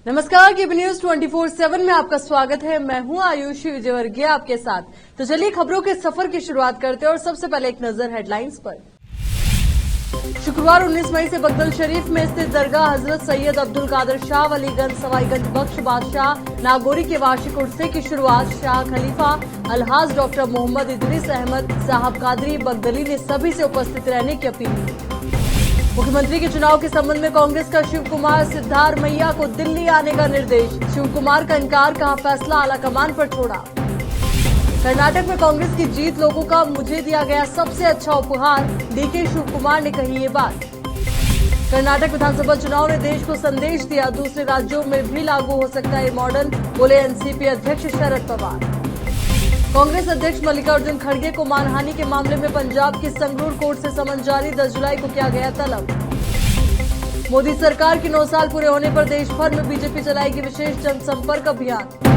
नमस्कार, केबी न्यूज 24/7 में आपका स्वागत है। मैं हूं आयुषी विजयवर्गीय आपके साथ। तो चलिए खबरों के सफर की शुरुआत करते हैं और सबसे पहले एक नजर हेडलाइंस पर। शुक्रवार 19 मई से बगदल शरीफ में स्थित दरगाह हजरत सैयद अब्दुल कादिर शाह वलीगंज सवाईगंज बख्श बादशाह नागौरी के वार्षिक उर्से की शुरुआत शाह खलीफा अलहाज डॉक्टर मोहम्मद इदरीस अहमद साहब कादरी बगदली ने सभी से उपस्थित रहने की अपील की। मुख्यमंत्री के चुनाव के संबंध में कांग्रेस का शिव कुमार सिद्धारमैया को दिल्ली आने का निर्देश। शिव कुमार का इनकार, कहा फैसला आलाकमान पर छोड़ा। कर्नाटक में कांग्रेस की जीत लोगों का मुझे दिया गया सबसे अच्छा उपहार, डीके शिव कुमार ने कही ये बात। कर्नाटक विधानसभा चुनाव ने देश को संदेश दिया, दूसरे राज्यों में भी लागू हो सकता है ये मॉडल, बोले एनसीपी अध्यक्ष शरद पवार। कांग्रेस अध्यक्ष मल्लिकार्जुन खड़गे को मानहानि के मामले में पंजाब की संगरूर कोर्ट से समन जारी, 10 जुलाई को किया गया तलब। मोदी सरकार के 9 साल पूरे होने पर देश भर में बीजेपी चलाएगी विशेष जनसंपर्क अभियान।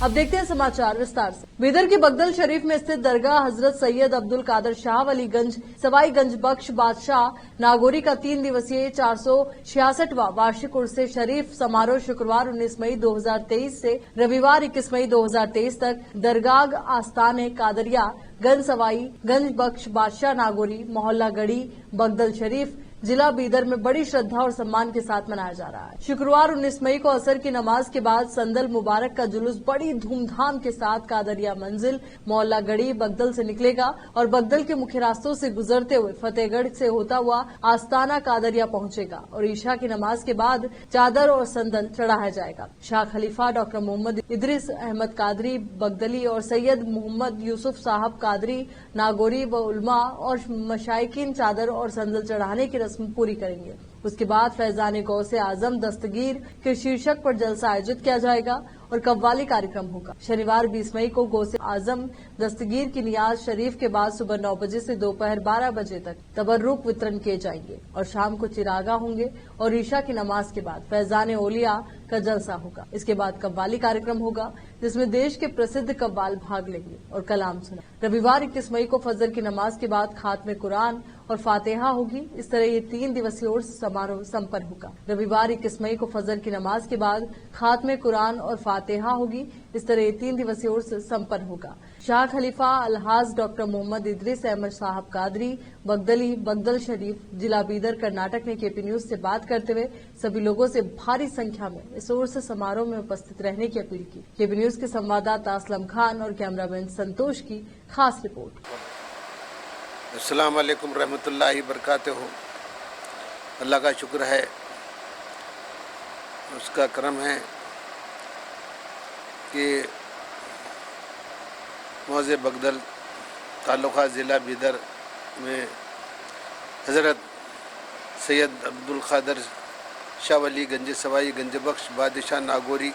अब देखते हैं समाचार विस्तार से। बीदर के बगदल शरीफ में स्थित दरगाह हजरत सैयद अब्दुल कादिर शाह वलीगंज सवाईगंज बख्श बादशाह नागौरी का 3 दिवसीय 466वां वार्षिक उर्से शरीफ समारोह शुक्रवार 19 मई 2023 से रविवार 21 मई 2023 तक दरगाह आस्ताने कादरिया गंज सवाई गंज बख्श बादशाह नागौरी मोहल्ला गढ़ी बगदल शरीफ जिला बीदर में बड़ी श्रद्धा और सम्मान के साथ मनाया जा रहा है। शुक्रवार 19 मई को असर की नमाज के बाद संदल मुबारक का जुलूस बड़ी धूमधाम के साथ कादरिया मंजिल मोहल्ला गढ़ी बगदल से निकलेगा और बगदल के मुख्य रास्तों से गुजरते हुए फतेहगढ़ से होता हुआ आस्ताना कादरिया पहुंचेगा और ईशा की नमाज के बाद चादर और संदल चढ़ाया जाएगा। शाह खलीफा डॉक्टर मोहम्मद इदरीस अहमद कादरी बगदली और सैयद मोहम्मद यूसुफ साहब कादरी नागौरी व उलमा और मशाइकीन चादर और संदल चढ़ाने की रस्म पूरी करेंगे। उसके बाद फैजान गौसे आजम दस्तगीर के शीर्षक पर जलसा आयोजित किया जाएगा और कव्वाली कार्यक्रम होगा। शनिवार 20 मई को गौसे आजम दस्तगीर की नियाज शरीफ के बाद सुबह 9 बजे से दोपहर 12 बजे तक तबर्रुक वितरण किए जाएंगे और शाम को चिरागा होंगे और ईशा की नमाज के बाद फैजान ओलिया का जलसा होगा। इसके बाद कव्वाली कार्यक्रम होगा जिसमें देश के प्रसिद्ध कव्वाल भाग लेंगे और कलाम सुना। रविवार 21 मई को फजर की नमाज के बाद खात्मे कुरान और फातिहा होगी। इस तरह ये 3 दिवसीय उर्स समारोह संपन्न होगा। रविवार 21 मई को फजर की नमाज के बाद खात्मे कुरान और फातिहा होगी। इस तरह ये 3 दिवसीय उर्स संपन्न होगा। शाह खलीफा अलहाज डॉक्टर मोहम्मद इदरीस अहमद साहब कादरी बगदली बगदल शरीफ जिला बीदर कर्नाटक ने केपी न्यूज से बात करते हुए सभी लोगों से भारी संख्या में इस उर्स समारोह में उपस्थित रहने की अपील की। केपी न्यूज के संवाददाता असलम खान और कैमरामैन संतोष की खास रिपोर्ट। अस्सलाम वालेकुम रहमतुल्लाहि बरकातहू। अल्लाह का शुक्र है, उसका करम है कि मौज़े बगदल तालुका ज़िला बीदर में हज़रत सैयद अब्दुल कादिर शाह वली गंज सवाई गंज बख्श बादशाह नागौरी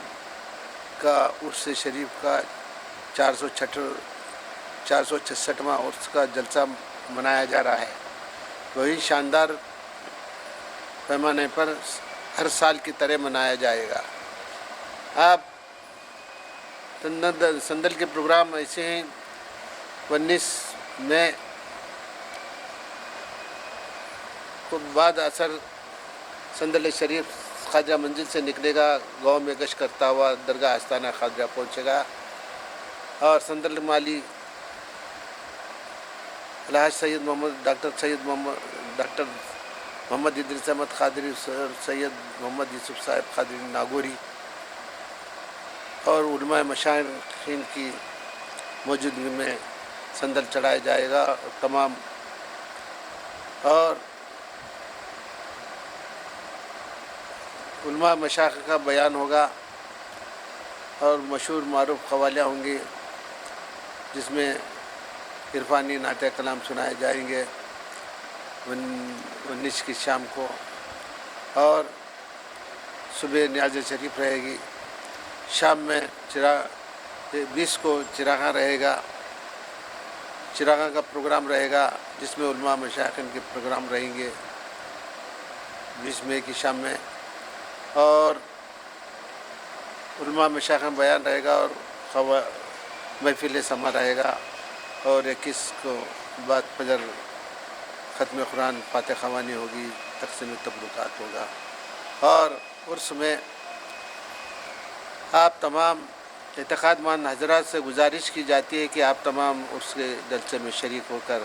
का उर्स शरीफ का 466वां उर्स का जलसा मनाया जा रहा है। वही शानदार पैमाने पर हर साल की तरह मनाया जाएगा। आप संदल के प्रोग्राम ऐसे हैं। 19 मई को बाद असर संदल शरीफ ख्वाजा मंजिल से निकलेगा, गांव में गश्त करता हुआ दरगाह आस्ताना ख्वाजा पहुंचेगा और संदल माली अलहाज सैयद मोहम्मद डॉक्टर मोहम्मद इदरीस अहमद कादरी सैयद मोहम्मद यूसुफ साहब कादरी नागौरी और उलमा मशाइखीन की मौजूदगी में संदल चढ़ाया जाएगा। तमाम और उलमा मशाइख का बयान होगा और मशहूर मारूफ क़वालियाँ होंगी जिसमें इरफानी नाते कलाम सुनाए जाएंगे 19 की शाम को और सुबह न्याज़ शरीफ रहेगी। शाम में 20 को चिरागा रहेगा। चिरागा का प्रोग्राम रहेगा जिसमें उलमा मशाइखीन के प्रोग्राम रहेंगे 20 मई की शाम में और उलमा मशाइखीन बयान रहेगा और महफिल समा रहेगा और 21 को बाद फजर ख़त्म कुरान फातिहा ख़वानी होगी, तक़सीम तबरुकात होगा और उर्स में आप तमाम इत्तेक़ादमंद हज़रात से गुजारिश की जाती है कि आप तमाम उर्स के जलसे में शरीक होकर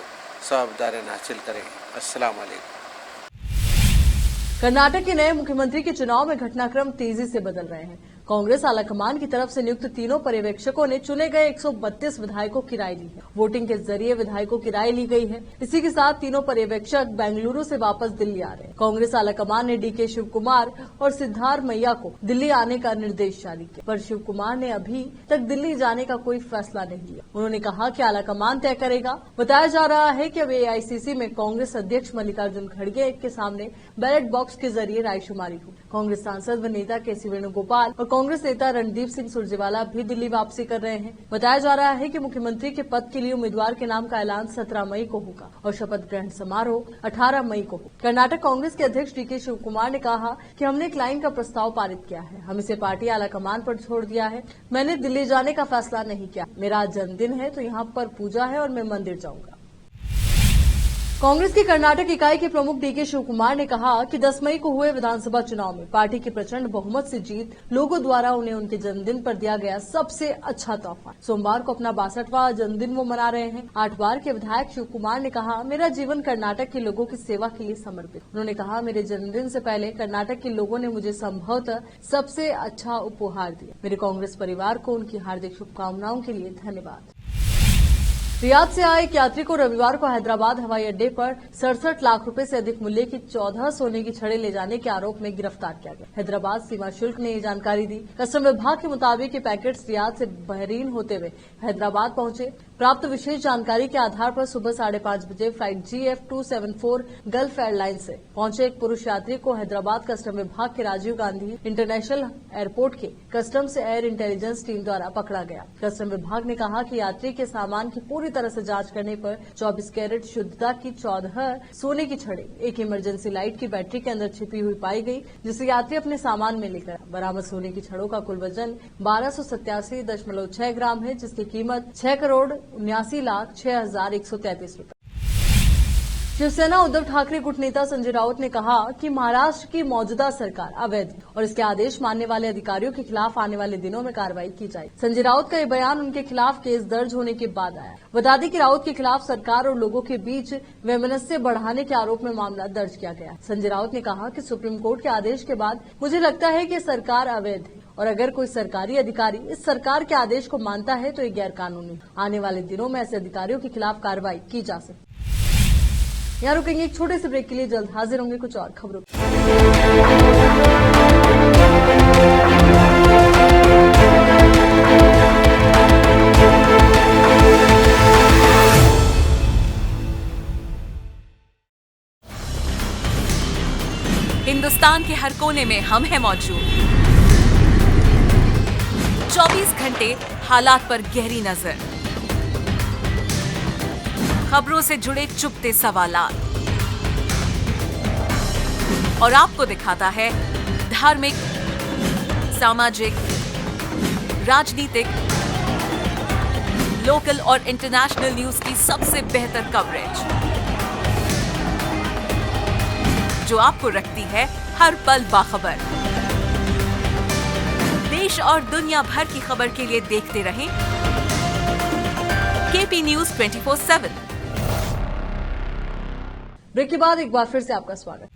सवाब-दारन हासिल करें। अस्सलाम वालेकुम। कर्नाटक के नए मुख्यमंत्री के चुनाव में घटनाक्रम तेजी से बदल रहे हैं। कांग्रेस आलाकमान की तरफ से नियुक्त तीनों पर्यवेक्षकों ने चुने गए 132 विधायकों की राय ली है। वोटिंग के जरिए विधायकों की राय ली गई है। इसी के साथ तीनों पर्यवेक्षक बेंगलुरु से वापस दिल्ली आ रहे हैं। कांग्रेस आलाकमान ने डीके शिव कुमार और सिद्धार्थ मैया को दिल्ली आने का निर्देश जारी किया, पर शिव कुमार ने अभी तक दिल्ली जाने का कोई फैसला नहीं लिया। उन्होंने कहा कि आलाकमान तय करेगा। बताया जा रहा है कि अब एआईसीसी में कांग्रेस अध्यक्ष मल्लिकार्जुन खड़गे के सामने बैलेट बॉक्स के जरिए रायशुमारी हुई। कांग्रेस सांसद व नेता केसी वेणुगोपाल और कांग्रेस नेता रणदीप सिंह सुरजेवाला भी दिल्ली वापसी कर रहे हैं। बताया जा रहा है कि मुख्यमंत्री के पद के लिए उम्मीदवार के नाम का ऐलान 17 मई को होगा और शपथ ग्रहण समारोह 18 मई को होगा। कर्नाटक कांग्रेस के अध्यक्ष डीके शिव कुमार ने कहा कि हमने एक लाइन का प्रस्ताव पारित किया है, हम इसे पार्टी आलाकमान पर छोड़ दिया है। मैंने दिल्ली जाने का फैसला नहीं किया। मेरा आज जन्मदिन है तो यहाँ पर पूजा है और मैं मंदिर जाऊंगा। कांग्रेस की कर्नाटक इकाई के प्रमुख डीके शिव कुमार ने कहा कि 10 मई को हुए विधानसभा चुनाव में पार्टी की प्रचंड बहुमत से जीत लोगों द्वारा उन्हें उनके जन्मदिन पर दिया गया सबसे अच्छा तोहफा। सोमवार को अपना 62वां जन्मदिन वो मना रहे हैं। 8 बार के विधायक शिव कुमार ने कहा, मेरा जीवन कर्नाटक के लोगों की सेवा के लिए समर्पित। उन्होंने कहा, मेरे जन्मदिन से पहले कर्नाटक के लोगों ने मुझे संभवतः सबसे अच्छा उपहार दिया। मेरे कांग्रेस परिवार को उनकी हार्दिक शुभकामनाओं के लिए धन्यवाद। रियाद से आए एक यात्री को रविवार को हैदराबाद हवाई अड्डे पर 67 लाख रुपए से अधिक मूल्य की 14 सोने की छड़ें ले जाने के आरोप में गिरफ्तार किया गया। हैदराबाद सीमा शुल्क ने ये जानकारी दी। कस्टम विभाग के मुताबिक ये पैकेट्स रियाद से बहरीन होते हुए हैदराबाद पहुंचे। प्राप्त विशेष जानकारी के आधार पर सुबह 5:30 बजे फ्लाइट GF274 गल्फ एयरलाइन से पहुंचे एक पुरुष यात्री को हैदराबाद कस्टम विभाग के राजीव गांधी इंटरनेशनल एयरपोर्ट के कस्टम्स एयर इंटेलिजेंस टीम द्वारा पकड़ा गया। कस्टम विभाग ने कहा कि यात्री के सामान की पूरी तरह से जांच करने पर 24 कैरेट शुद्धता की 14 सोने की छड़ें एक इमरजेंसी लाइट की बैटरी के अंदर छिपी हुई पाई गई, जिसे यात्री अपने सामान में लेकर बरामद सोने की छड़ों का कुल वजन 1287.6 ग्राम है, जिसकी कीमत 6,79,06,133 रुपए। शिवसेना उद्धव ठाकरे गुट नेता संजय राउत ने कहा कि महाराष्ट्र की मौजूदा सरकार अवैध है और इसके आदेश मानने वाले अधिकारियों के खिलाफ आने वाले दिनों में कार्रवाई की जाएगी। संजय राउत का ये बयान उनके खिलाफ केस दर्ज होने के बाद आया। बता दें कि राउत के खिलाफ सरकार और लोगों के बीच वैमनस्य बढ़ाने के आरोप में मामला दर्ज किया गया। संजय राउत ने कहा कि सुप्रीम कोर्ट के आदेश के बाद मुझे लगता है कि सरकार अवैध है और अगर कोई सरकारी अधिकारी इस सरकार के आदेश को मानता है तो ये गैर कानूनी। आने वाले दिनों में ऐसे अधिकारियों के खिलाफ कार्रवाई की जा सकती। यहाँ रुकेंगे एक छोटे से ब्रेक के लिए, जल्द हाजिर होंगे कुछ और खबरों। हिंदुस्तान के हर कोने में हम हैं मौजूद। 24 घंटे हालात पर गहरी नजर, खबरों से जुड़े चुपते सवालात और आपको दिखाता है धार्मिक, सामाजिक, राजनीतिक, लोकल और इंटरनेशनल न्यूज की सबसे बेहतर कवरेज, जो आपको रखती है हर पल बाखबर। देश और दुनिया भर की खबर के लिए देखते रहें केपी न्यूज 24/7। ब्रेक के बाद एक बार फिर से आपका स्वागत।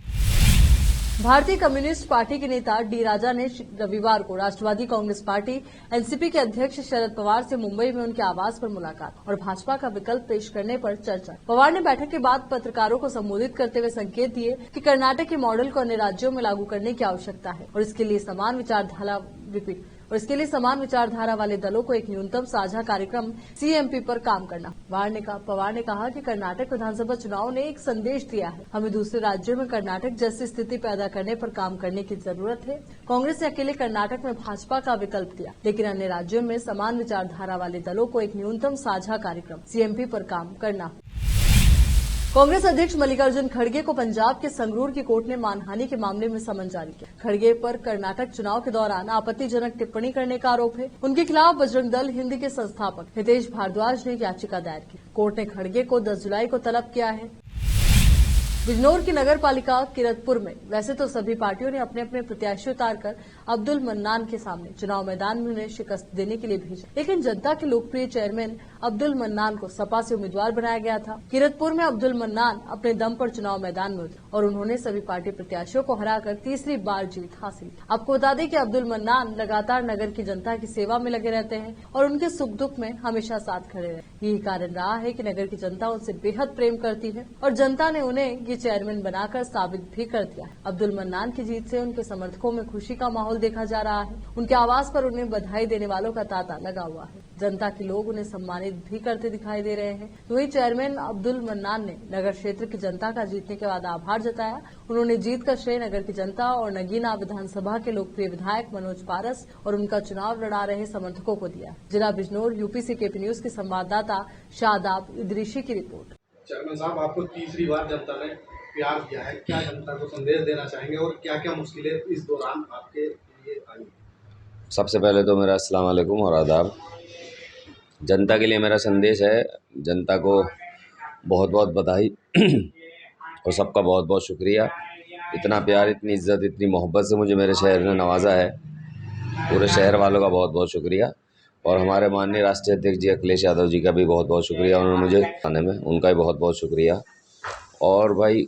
भारतीय कम्युनिस्ट पार्टी के नेता डी राजा ने रविवार को राष्ट्रवादी कांग्रेस पार्टी एनसीपी के अध्यक्ष शरद पवार से मुंबई में उनके आवास पर मुलाकात और भाजपा का विकल्प पेश करने पर चर्चा। पवार ने बैठक के बाद पत्रकारों को संबोधित करते हुए संकेत दिए कि कर्नाटक के मॉडल को अन्य राज्यों में लागू करने की आवश्यकता है और इसके लिए समान विचारधारा वाले दलों को एक न्यूनतम साझा कार्यक्रम सीएमपी पर काम करना। पवार ने कहा कि कर्नाटक विधानसभा चुनाव ने एक संदेश दिया है, हमें दूसरे राज्यों में कर्नाटक जैसी स्थिति पैदा करने पर काम करने की जरूरत है। कांग्रेस ने अकेले कर्नाटक में भाजपा का विकल्प दिया, लेकिन अन्य राज्यों में समान विचारधारा वाले दलों को एक न्यूनतम साझा कार्यक्रम सीएमपी पर काम करना। कांग्रेस अध्यक्ष मल्लिकार्जुन खड़गे को पंजाब के संगरूर की कोर्ट ने मानहानि के मामले में समन जारी किया। खड़गे पर कर्नाटक चुनाव के दौरान आपत्तिजनक टिप्पणी करने का आरोप है। उनके खिलाफ बजरंग दल हिंद के संस्थापक हितेश भारद्वाज ने याचिका दायर की। कोर्ट ने खड़गे को 10 जुलाई को तलब किया है। बिजनौर की नगर पालिका किरतपुर में वैसे तो सभी पार्टियों ने अपने अपने प्रत्याशी उतारकर अब्दुल मन्नान के सामने चुनाव मैदान में उन्हें शिकस्त देने के लिए भेजा, लेकिन जनता के लोकप्रिय चेयरमैन अब्दुल मन्नान को सपा से उम्मीदवार बनाया गया था। किरतपुर में अब्दुल मन्नान अपने दम पर चुनाव मैदान में उतरे और उन्होंने सभी पार्टी प्रत्याशियों को हराकर तीसरी बार जीत हासिल की। आपको बता दें कि अब्दुल मन्नान लगातार नगर की जनता की सेवा में लगे रहते हैं और उनके सुख दुख में हमेशा साथ खड़े रहे। यही कारण रहा है कि नगर की जनता उनसे बेहद प्रेम करती है और जनता ने उन्हें ये चेयरमैन बनाकर साबित भी कर दिया। अब्दुल मन्नान की जीत से उनके समर्थकों में खुशी का माहौल देखा जा रहा है। उनके आवास पर उन्हें बधाई देने वालों का तांता लगा हुआ है। जनता के लोग उन्हें सम्मानित भी करते दिखाई दे रहे हैं। वही चेयरमैन अब्दुल मन्नान ने नगर क्षेत्र की जनता का जीतने के बाद आभार जताया। उन्होंने जीत का श्रेय नगर की जनता और नगीना विधानसभा के लोकप्रिय विधायक मनोज पारस और उनका चुनाव लड़ा रहे समर्थकों को दिया। जिला बिजनौर यूपीसी केपी न्यूज के संवाददाता शादाब इदरीशी की रिपोर्ट। चेयरमैन साहब, आपको तीसरी बार जनता ने प्यार दिया है, क्या जनता को संदेश देना चाहेंगे और क्या क्या मुश्किलें इस दौरान आपके लिए आई? सबसे पहले तो मेरा अस्सलाम वालेकुम और आदाब। जनता के लिए मेरा संदेश है, जनता को बहुत बहुत बधाई और सबका बहुत बहुत शुक्रिया। इतना प्यार, इतनी इज्जत, इतनी मोहब्बत से मुझे मेरे शहर ने नवाजा है। पूरे शहर वालों का बहुत बहुत शुक्रिया और हमारे माननीय राष्ट्रीय अध्यक्ष जी अखिलेश यादव जी का भी बहुत बहुत शुक्रिया। उन्होंने मुझे आने में उनका भी बहुत बहुत शुक्रिया। और भाई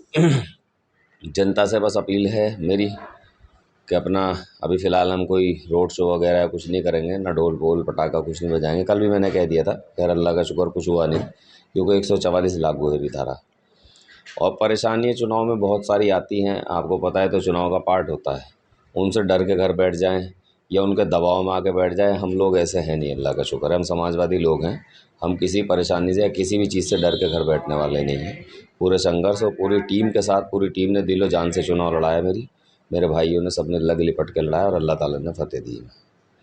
जनता से बस अपील है मेरी कि अपना अभी फ़िलहाल हम कोई रोड शो वगैरह कुछ नहीं करेंगे, ना ढोल बोल पटाखा कुछ नहीं बजाएंगे। कल भी मैंने कह दिया था, खैर अल्लाह का शुक्र कुछ हुआ नहीं क्योंकि 144 लागू है भी धारा। और परेशानियाँ चुनाव में बहुत सारी आती हैं, आपको पता है, तो चुनाव का पार्ट होता है। उनसे डर के घर बैठ जाएं या उनके दबाव में आके बैठ जाएं, हम लोग ऐसे हैं नहीं, अल्लाह का शुक्र है, हम समाजवादी लोग हैं। हम किसी परेशानी से या किसी भी चीज़ से डर के घर बैठने वाले नहीं हैं। पूरे संघर्ष और पूरी टीम के साथ, पूरी टीम ने दिलो जान से चुनाव लड़ाया। मेरे भाइयों ने सबने लग लिपट के लड़ाया और अल्लाह ताला ने फतेह दी।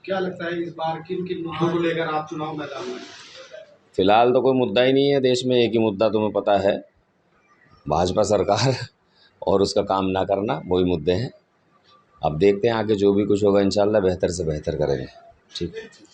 क्या लगता है इस बार किन किन मुद्दों को लेकर आप चुनाव मैदान में? फ़िलहाल तो कोई मुद्दा ही नहीं है देश में, एक ही मुद्दा तुम्हें पता है, भाजपा सरकार और उसका काम ना करना, वही मुद्दे हैं। अब देखते हैं आगे जो भी कुछ होगा, इंशाल्लाह बेहतर से बेहतर करेंगे। ठीक है।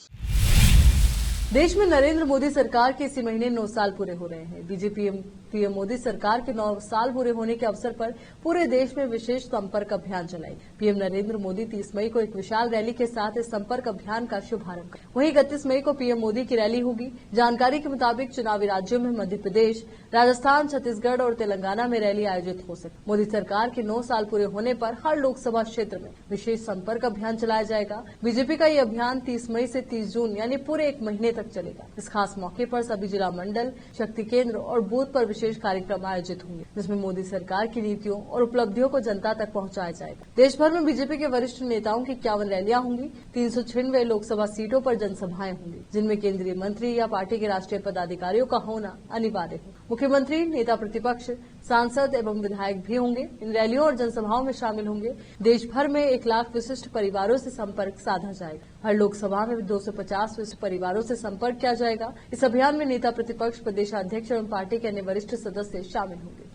देश में नरेंद्र मोदी सरकार के इसी महीने 9 साल पूरे हो रहे हैं। बीजेपी पीएम मोदी सरकार के 9 साल पूरे होने के अवसर पर पूरे देश में विशेष संपर्क अभियान चलाई। पीएम नरेंद्र मोदी 30 मई को एक विशाल रैली के साथ इस संपर्क अभियान का शुभारंभ करें। वहीं 31 मई को पीएम मोदी की रैली होगी। जानकारी के मुताबिक चुनावी राज्यों में मध्य प्रदेश, राजस्थान, छत्तीसगढ़ और तेलंगाना में रैली आयोजित हो सकती। मोदी सरकार के 9 साल पूरे होने पर हर लोकसभा क्षेत्र में विशेष संपर्क अभियान चलाया जाएगा। बीजेपी का ये अभियान 30 मई से 30 जून यानी पूरे 1 महीने तक चलेगा। इस खास मौके पर सभी जिला मंडल, शक्ति केंद्र और बूथ पर विशेष कार्यक्रम आयोजित होंगे, जिसमें मोदी सरकार की नीतियों और उपलब्धियों को जनता तक पहुंचाया जाएगा। देश भर में बीजेपी के वरिष्ठ नेताओं की 51 रैलियां होंगी। 396 लोकसभा सीटों पर जनसभाएं होंगी, जिनमें केंद्रीय मंत्री या पार्टी के राष्ट्रीय पदाधिकारियों का होना अनिवार्य है। मुख्यमंत्री, नेता प्रतिपक्ष, सांसद एवं विधायक भी होंगे। इन रैलियों और जनसभाओं में शामिल होंगे। देश भर में 1 लाख विशिष्ट परिवारों से संपर्क साधा जाएगा। हर लोकसभा में 250 विशिष्ट परिवारों से संपर्क किया जाएगा। इस अभियान में नेता प्रतिपक्ष, प्रदेशाध्यक्ष एवं पार्टी के अन्य वरिष्ठ सदस्य शामिल होंगे।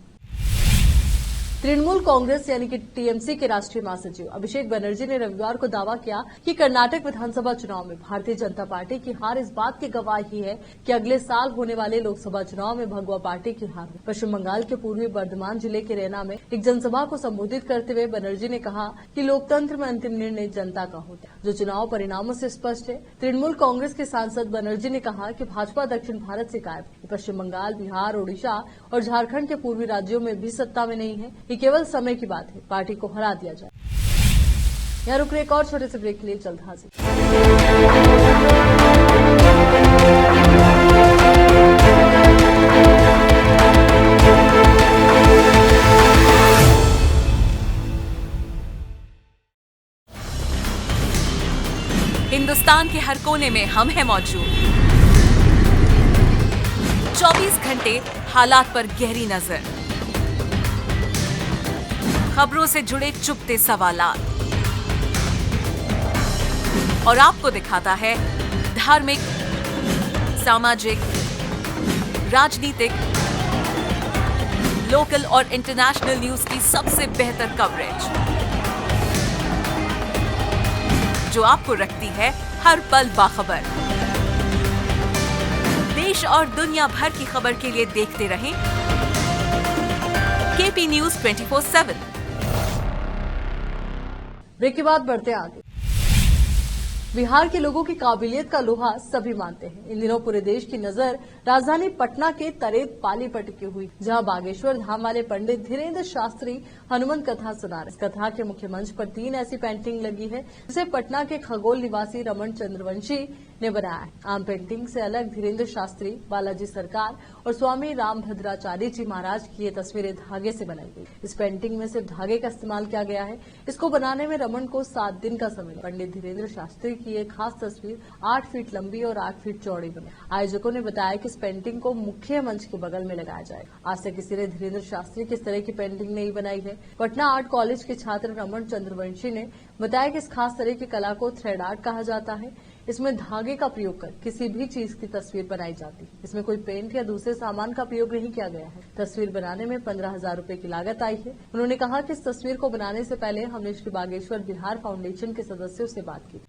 तृणमूल कांग्रेस यानी कि टीएमसी के राष्ट्रीय महासचिव अभिषेक बनर्जी ने रविवार को दावा किया कि कर्नाटक विधानसभा चुनाव में भारतीय जनता पार्टी की हार इस बात की गवाही है कि अगले साल होने वाले लोकसभा चुनाव में भगवा पार्टी की हार है। पश्चिम बंगाल के पूर्वी बर्धमान जिले के रैना में एक जनसभा को संबोधित करते हुए बनर्जी ने कहा कि लोकतंत्र में अंतिम निर्णय जनता का होता है, जो चुनाव परिणामों से स्पष्ट है। तृणमूल कांग्रेस के सांसद बनर्जी ने कहा कि भाजपा दक्षिण भारत से गायब है। पश्चिम बंगाल, बिहार, ओडिशा और झारखंड के पूर्वी राज्यों में भी सत्ता में नहीं है। ये केवल समय की बात है, पार्टी को हरा दिया जाए। यहाँ रुक रहे एक और छोटे से ब्रेक के लिए, जल्द हाजिर। हिंदुस्तान के हर कोने में हम हैं मौजूद। 24 घंटे हालात पर गहरी नजर, खबरों से जुड़े चुपते सवालात और आपको दिखाता है धार्मिक, सामाजिक, राजनीतिक लोकल और इंटरनेशनल न्यूज की सबसे बेहतर कवरेज, जो आपको रखती है हर पल बाखबर। देश और दुनिया भर की खबर के लिए देखते रहें केपी न्यूज 24/7। ब्रेक के बाद बढ़ते आगे। बिहार के लोगों की काबिलियत का लोहा सभी मानते हैं। इन दिनों पूरे देश की नजर राजधानी पटना के तरेत पाली पर टिकी हुई, जहां बागेश्वर धाम वाले पंडित धीरेन्द्र शास्त्री हनुमान कथा सुना रहे। इस कथा के मुख्य मंच पर 3 ऐसी पेंटिंग लगी है जिसे पटना के खगोल निवासी रमन चंद्रवंशी ने बनाया है। आम पेंटिंग से अलग धीरेन्द्र शास्त्री, बालाजी सरकार और स्वामी रामभद्राचार्य जी महाराज की ये तस्वीरें धागे से बनाई गई। इस पेंटिंग में सिर्फ धागे का इस्तेमाल किया गया है। इसको बनाने में रमन को 7 दिन का समय लगा। पंडित धीरेन्द्र शास्त्री की एक खास तस्वीर 8 फीट लंबी और 8 फीट चौड़ी बनी। आयोजकों ने बताया कि इस पेंटिंग को मुख्य मंच के बगल में लगाया जाएगा। आज तक किसी ने धीरेन्द्र शास्त्री की इस तरह की पेंटिंग नहीं बनाई है। पटना आर्ट कॉलेज के छात्र रमन चंद्रवंशी ने बताया कि इस खास तरह की कला को थ्रेड आर्ट कहा जाता है। इसमें धागे का प्रयोग कर किसी भी चीज की तस्वीर बनाई जाती है। इसमें कोई पेंट या दूसरे सामान का प्रयोग नहीं किया गया है। तस्वीर बनाने में 15,000 रुपए की लागत आई है। उन्होंने कहा कि इस तस्वीर को बनाने से पहले हमने श्री बागेश्वर बिहार फाउंडेशन के सदस्यों से बात की।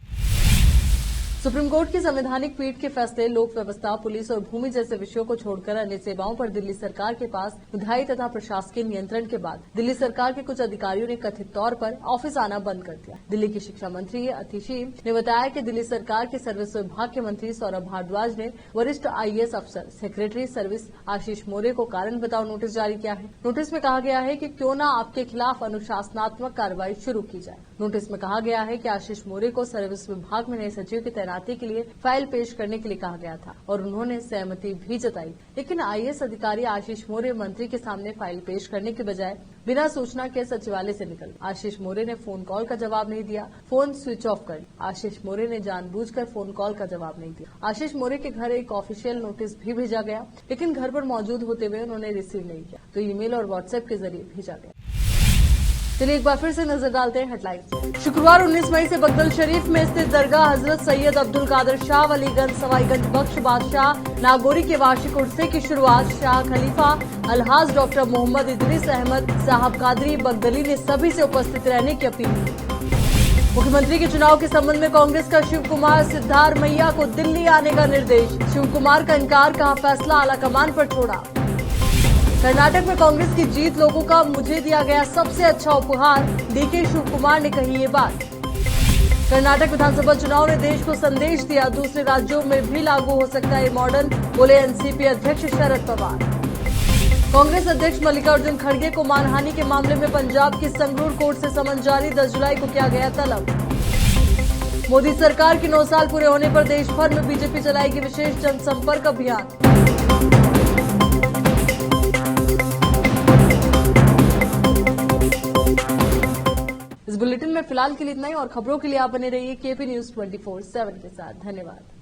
सुप्रीम कोर्ट की संवैधानिक पीठ के फैसले लोक व्यवस्था, पुलिस और भूमि जैसे विषयों को छोड़कर अन्य सेवाओं पर दिल्ली सरकार के पास विधायी तथा प्रशासकीय नियंत्रण के बाद दिल्ली सरकार के कुछ अधिकारियों ने कथित तौर पर ऑफिस आना बंद कर दिया। दिल्ली की शिक्षा मंत्री अतिशी ने बताया कि दिल्ली सरकार के सर्विस विभाग के मंत्री सौरभ भारद्वाज ने वरिष्ठ IAS अफसर सेक्रेटरी सर्विस आशीष मोरे को कारण बताओ नोटिस जारी किया है। नोटिस में कहा गया है कि क्यों न आपके खिलाफ अनुशासनात्मक कार्रवाई शुरू की जाए। नोटिस में कहा गया है कि आशीष मोरे को सर्विस विभाग में नए सचिव की तैनाती के लिए फाइल पेश करने के लिए कहा गया था और उन्होंने सहमति भी जताई, लेकिन IAS अधिकारी आशीष मोरे मंत्री के सामने फाइल पेश करने के बजाय बिना सूचना के सचिवालय से निकल। आशीष मोरे ने फोन कॉल का जवाब नहीं दिया, फोन स्विच ऑफ कर। आशीष मोरे ने जानबूझकर फोन कॉल का जवाब नहीं दिया। आशीष मोरे के घर एक ऑफिशियल नोटिस भी भेजा गया, लेकिन घर पर मौजूद होते हुए उन्होंने रिसीव नहीं किया, तो ईमेल और व्हाट्सएप के जरिए भेजा गया। चलिए एक बार फिर से नजर डालते हैं हेडलाइंस। शुक्रवार 19 मई से बगदल शरीफ में स्थित दरगाह हजरत सैयद अब्दुल कादर शाह वलीगंज सवाईगंज बख्श बादशाह नागौरी के वार्षिक उर्से की शुरुआत शाह खलीफा अलहाज डॉक्टर मोहम्मद इदरीस अहमद साहब कादरी बगदली ने सभी से उपस्थित रहने की अपील की। मुख्यमंत्री के चुनाव के संबंध में कांग्रेस का शिव कुमार सिद्धारमैया को दिल्ली आने का निर्देश। शिव कुमार का इनकार, कहा फैसला आलाकमान पर छोड़ा। कर्नाटक में कांग्रेस की जीत लोगों का मुझे दिया गया सबसे अच्छा उपहार, DK शिव कुमार ने कही ये बात। कर्नाटक विधानसभा चुनाव ने देश को संदेश दिया, दूसरे राज्यों में भी लागू हो सकता है ये मॉडल, बोले NCP अध्यक्ष शरद पवार। कांग्रेस अध्यक्ष मल्लिकार्जुन खड़गे को मानहानि के मामले में पंजाब की संगरूर कोर्ट से समन जारी, 10 जुलाई को किया गया तलब। मोदी सरकार के 9 साल पूरे होने पर देश भर में बीजेपी चलाएगी विशेष जनसंपर्क अभियान। इस बुलेटिन में फिलहाल के लिए इतना ही और खबरों के लिए आप बने रहिए KP News 24/7 के साथ। धन्यवाद।